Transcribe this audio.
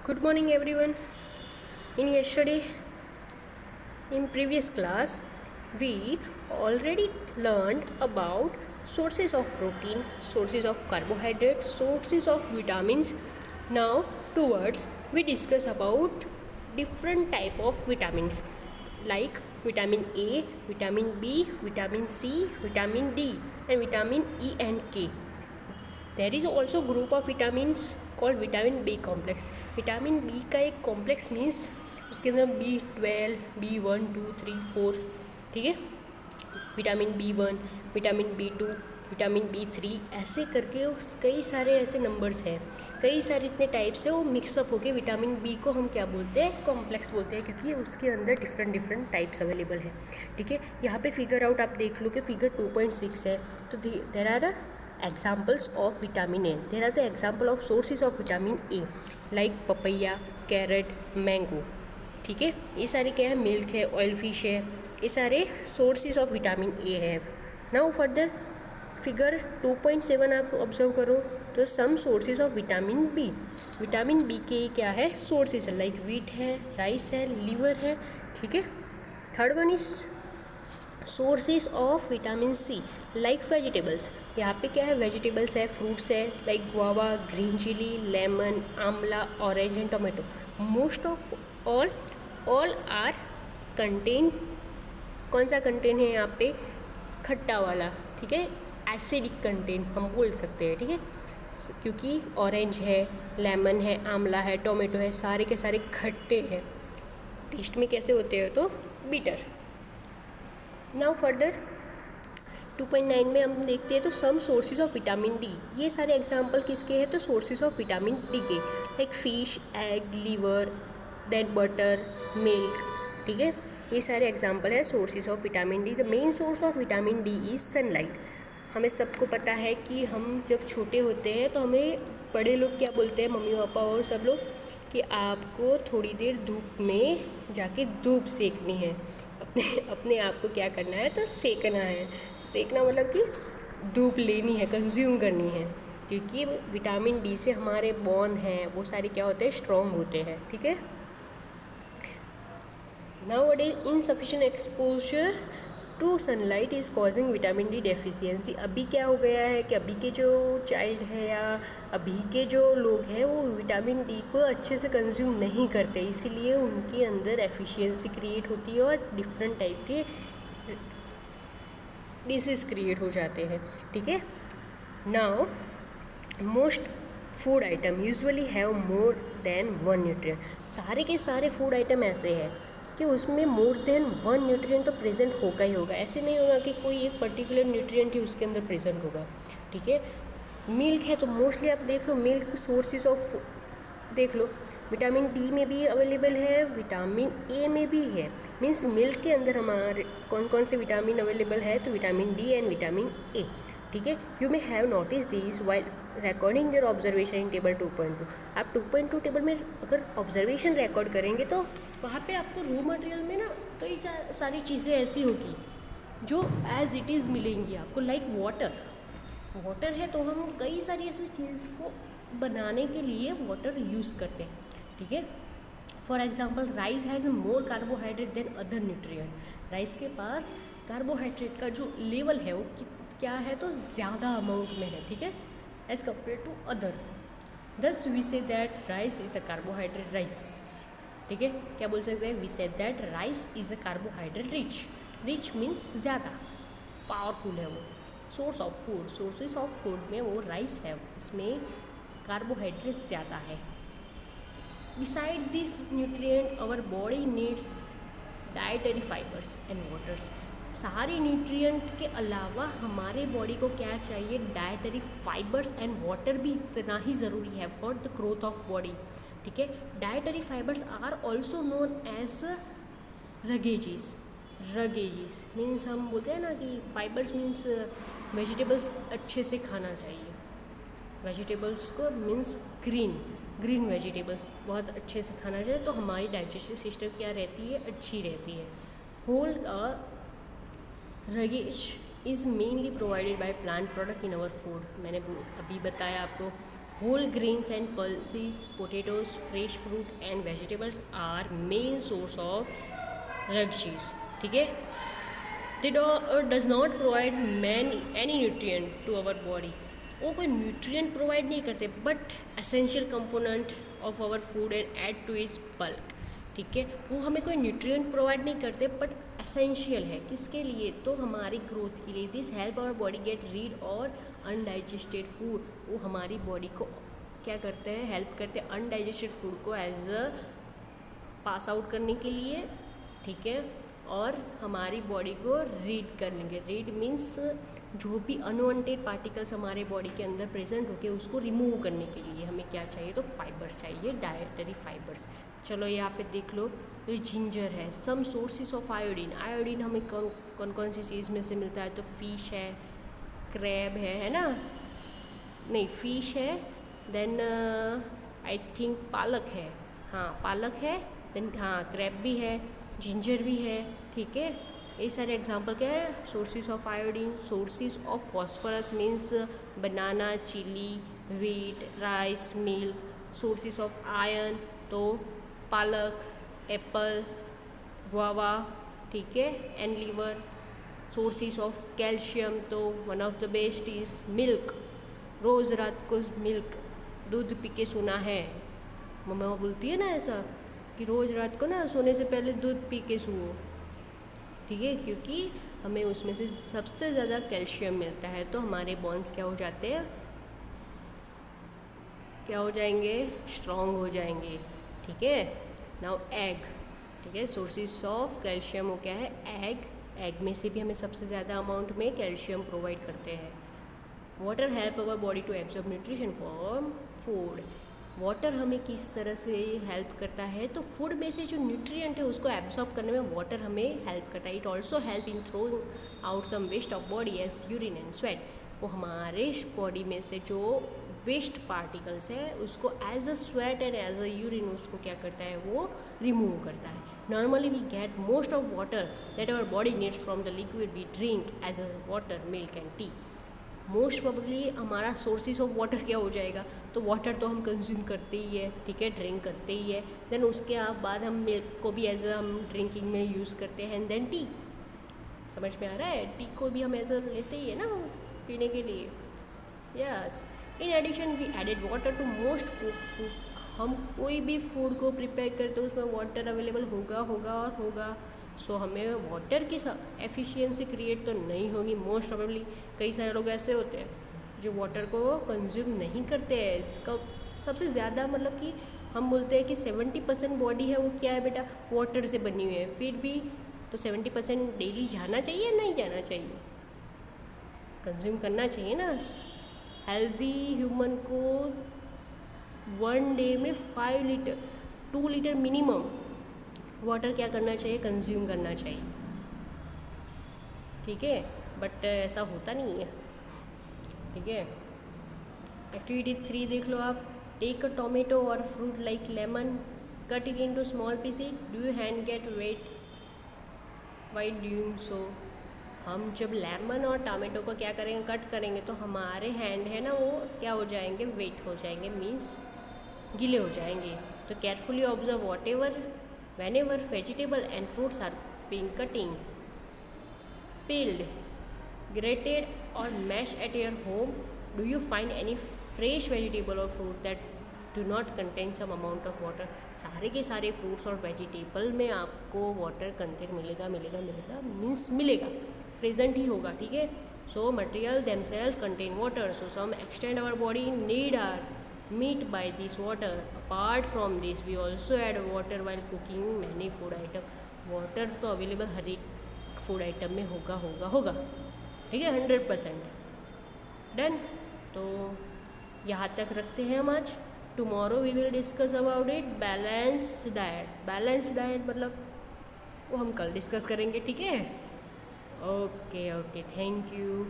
Good morning, everyone. In previous class, we already learned about sources of protein, sources of carbohydrates, sources of vitamins. Now, towards we discuss about different type of vitamins like vitamin A, vitamin B, vitamin C, vitamin D, and vitamin E and K. There is also group of vitamins called vitamin B complex. Vitamin B का एक complex means उसके अंदर B12, B1, 2, 3, 4, ठीक है. Vitamin B1, vitamin B2, vitamin B3 ऐसे करके कई सारे ऐसे नंबर्स हैं, कई सारे इतने टाइप्स है. वो मिक्सअप होके विटामिन बी को हम क्या बोलते हैं, कॉम्प्लेक्स बोलते हैं, क्योंकि उसके अंदर डिफरेंट टाइप्स अवेलेबल है. ठीक है, यहाँ पे फिगर आउट आप देख लो कि फिगर 2.6 है. तो there are examples of vitamin A. There are the example of sources of vitamin A like papaya, carrot, mango. ठीक है, ये सारे क्या है, मिल्क है, ऑयल फिश है, ये सारे सोर्सेज ऑफ विटामिन ए है. नाउ फर्दर फिगर 2.7 आप ऑब्जर्व करो तो some sources of vitamin B. Vitamin B के क्या है, सोर्सेज है, लाइक वीट है, राइस है, लीवर है. ठीक है. Third one is sources of vitamin C like vegetables. यहाँ पे क्या है, वेजिटेबल्स है, फ्रूट्स है, like guava, green chilli, lemon, amla, orange and tomato. Most of all are contain. कौन सा कंटेन है यहाँ पे, खट्टा वाला. ठीक है, एसिडिक कंटेन हम बोल सकते हैं. ठीक है, क्योंकि ऑरेंज है, लेमन है, आंवला है, टोमेटो है, सारे के सारे खट्टे हैं. टेस्ट में कैसे होते हैं, तो बीटर. नाउ फर्दर 2.9 में हम देखते हैं तो some sources of vitamin D. ये सारे एग्जांपल किसके हैं, तो सोर्सेज ऑफ विटामिन डी के, like fish, egg, liver, then butter, milk. ठीक है, ये सारे एग्जांपल है sources of vitamin D. The main source of vitamin D is sunlight. हमें सबको पता है कि हम जब छोटे होते हैं तो हमें बड़े लोग क्या बोलते हैं, मम्मी पापा और सब लोग, कि आपको थोड़ी देर धूप में जाके धूप सेकनी है. अपने आप को क्या करना है, तो सेकना है. सेकना मतलब कि धूप लेनी है, कंज्यूम करनी है, क्योंकि विटामिन डी से हमारे बॉन्ड हैं वो सारे क्या होते हैं, स्ट्रॉन्ग होते हैं. ठीक है. Nowadays insufficient exposure to sunlight is causing vitamin D deficiency. अभी क्या हो गया है कि अभी के जो चाइल्ड है या अभी के जो लोग हैं वो विटामिन डी को अच्छे से कंज्यूम नहीं करते, इसीलिए उनके अंदर एफिशिएंसी क्रिएट होती है और डिफरेंट टाइप के डिसीज क्रिएट हो जाते हैं. ठीक है. Now most food item usually have more than one nutrient. सारे के सारे फूड आइटम ऐसे हैं कि उसमें मोर देन वन न्यूट्रिएंट तो प्रेजेंट होगा ही होगा. ऐसे नहीं होगा कि कोई एक पर्टिकुलर न्यूट्रिएंट ही उसके अंदर प्रेजेंट होगा. ठीक है. मिल्क है तो मोस्टली आप देख लो मिल्क सोर्सेज ऑफ देख लो, विटामिन डी में भी अवेलेबल है, विटामिन ए में भी है. मीन्स मिल्क के अंदर हमारे कौन कौन से विटामिन अवेलेबल है, तो vitamin D and vitamin A. ठीक है. You may have notice this while recording your observation in table 2.2. आप 2.2 टेबल में अगर ऑब्जर्वेशन रिकॉर्ड करेंगे तो वहाँ पे आपको रो मटेरियल में ना कई सारी चीज़ें ऐसी होगी जो एज इट इज़ मिलेंगी आपको, लाइक वाटर है तो हम कई सारी ऐसी चीज़ को बनाने के लिए वाटर यूज़ करते हैं. ठीक है. For example rice has more carbohydrate than other nutrient. Rice के पास कार्बोहाइड्रेट का जो लेवल है वो क्या है, तो ज़्यादा अमाउंट में है. ठीक है, as compare to other. Thus we say that rice is a carbohydrate rice. ठीक है, क्या बोल सकते हैं, we say that rice is a carbohydrate rich means ज़्यादा पावरफुल है वो. Source of food, sources of food में वो राइस है, इसमें कार्बोहाइड्रेट ज़्यादा है. Beside this nutrient our body needs dietary fibres and waters. सारे न्यूट्रिएंट के अलावा हमारे बॉडी को क्या चाहिए, डाइटरी फाइबर्स एंड वाटर भी इतना ही ज़रूरी है for the growth of body. ठीक है. Dietary fibres are also known as roughages. Means हम बोलते हैं ना कि फाइबर्स मीन्स वेजिटेबल्स अच्छे से खाना चाहिए. वेजिटेबल्स को मीन्स ग्रीन वेजिटेबल्स बहुत अच्छे से खाना चाहिए, तो हमारी डाइजेस्टिव सिस्टम क्या रहती है, अच्छी रहती है. Whole roughage is mainly provided by plant product in our food. मैंने अभी बताया आपको Whole grains and pulses, potatoes, fresh fruit and vegetables are main source of energies. ठीक है, they does not provide many any nutrient to our body. वो कोई nutrient provide नहीं करते but essential component of our food and add to is bulk. ठीक है, वो हमें कोई न्यूट्रिएंट प्रोवाइड नहीं करते बट एसेंशियल है. किसके लिए? तो हमारी ग्रोथ के लिए. This help our body get rid or undigested food. वो हमारी बॉडी को क्या करते हैं? हेल्प करते हैं अनडाइजेस्टेड फूड को एज अ पास आउट करने के लिए. ठीक है, और हमारी बॉडी को रीड कर लेंगे. रीड मीन्स जो भी अनवांटेड पार्टिकल्स हमारे बॉडी के अंदर प्रेजेंट होके उसको रिमूव करने के लिए हमें क्या चाहिए? तो फाइबर्स चाहिए, डायटरी फाइबर्स. चलो यहाँ पे देख लो, ये जिंजर है. Some sources of iodine. Iodine हमें कौन कौन सी चीज़ में से मिलता है? तो फिश है, क्रैब है ना? नहीं, फिश है. देन आई थिंक पालक है. हाँ, पालक है. देन हाँ, क्रैब भी है, जिंजर भी है. ठीक है, ये सारे एग्जांपल क्या है? Sources of iodine. Sources of phosphorus means banana, chilli, wheat, rice, milk. Sources of iron तो पालक, एप्पल, गुआवा. ठीक है, and liver. Sources of calcium तो one of the best is milk. रोज़ रात को मिल्क दूध पी के सोना है. मम्मा बोलती है ना ऐसा कि रोज़ रात को ना सोने से पहले दूध पी के सोओ. ठीक है, क्योंकि हमें उसमें से सबसे ज़्यादा कैल्शियम मिलता है. तो हमारे बोन्स क्या हो जाते हैं? क्या हो जाएंगे? स्ट्रॉन्ग हो जाएंगे. ठीक है, नाउ एग. ठीक है, सोर्सेज ऑफ कैल्शियम हो क्या है? एग. एग में से भी हमें सबसे ज़्यादा अमाउंट में कैल्शियम प्रोवाइड करते हैं. Water help our body to absorb nutrition from food. Water हमें किस तरह से हेल्प करता है? तो फूड में से जो न्यूट्रिएंट है उसको एब्जॉर्ब करने में वाटर हमें हेल्प करता है. It also help in throwing out some waste of body as urine and sweat. वो हमारे बॉडी में से जो वेस्ट पार्टिकल्स है उसको as a sweat and as a urine उसको क्या करता है? वो रिमूव करता है. Normally we get most of water that our body needs from the liquid we drink as a water, milk and tea. Most probably हमारा sources of water क्या हो जाएगा? तो वाटर तो हम कंज्यूम करते ही है. ठीक है, ड्रिंक करते ही है. देन उसके बाद हम मिल्क को भी एज अ हम ड्रिंकिंग में यूज़ करते हैं. And then tea. समझ में आ रहा है? टी को भी हम एज अ लेते ही है ना पीने के लिए. Yes, in addition we added water to most cook food. हम कोई भी फूड को प्रिपेयर करते हैं उसमें वाटर अवेलेबल होगा और होगा. सो हमें वाटर की एफिशिएंसी क्रिएट तो नहीं होगी मोस्ट प्रोबेबली. कई सारे लोग ऐसे होते हैं जो वाटर को कंज्यूम नहीं करते हैं. इसका सबसे ज़्यादा मतलब कि हम बोलते हैं कि 70% बॉडी है वो क्या है बेटा? वाटर से बनी हुई है. फिर भी तो 70% डेली जाना चाहिए, नहीं जाना चाहिए? कंज्यूम करना चाहिए ना. हेल्दी ह्यूमन को 1 डे में 5 लीटर 2 लीटर मिनिमम वाटर क्या करना चाहिए? कंज्यूम करना चाहिए. ठीक है, बट ऐसा होता नहीं है. ठीक है, एक्टिविटी 3 देख लो आप. Take a tomato or fruit like lemon, cut it into small pieces. Do you hand get wet why doing so? हम जब लेमन और टोमेटो को क्या करेंगे? कट करेंगे तो हमारे हैंड है ना वो क्या हो जाएंगे? वेट हो जाएंगे, मीन्स गीले हो जाएंगे. तो carefully observe what ever whenever vegetable and fruits are being cutting, peeled, grated or mashed at your home. Do you find any fresh vegetable or fruit that do not contain some amount of water? सारे के सारे fruits और vegetable में आपको water content मिलेगा means मिलेगा, present ही होगा. ठीक है, so material themselves contain water, so some extent our body need our meat by this water. Apart from this we also add water while cooking many food item. Water तो available हर एक food item में होगा. ठीक है, 100% done. तो यहाँ तक रखते हैं हम आज. Tomorrow we will discuss about it balance diet. Balance diet मतलब वो हम कल डिस्कस करेंगे. ठीक है, ओके, थैंक यू.